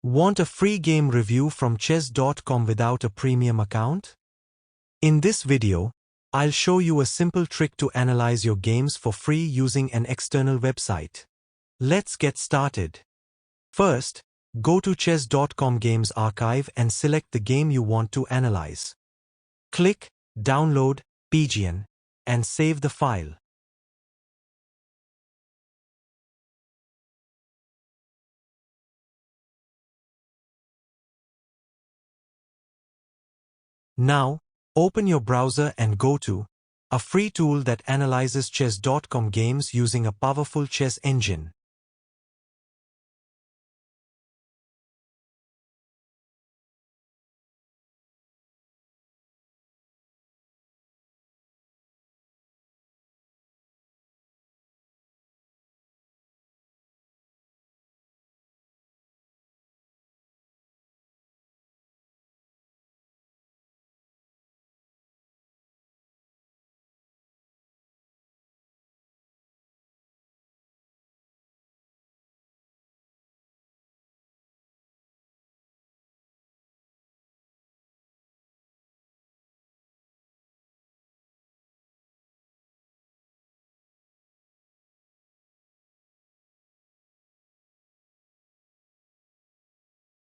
Want a free game review from chess.com without a premium account? In this video, I'll show you a simple trick to analyze your games for free using an external website. Let's get started. First, go to chess.com Games Archive and select the game you want to analyze. Click Download PGN and save the file. Now, open your browser and go to a free tool that analyzes chess.com games using a powerful chess engine.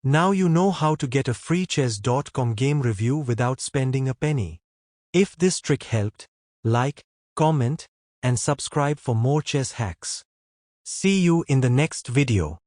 Now you know how to get a free chess.com game review without spending a penny. If this trick helped, like, comment, and subscribe for more chess hacks. See you in the next video.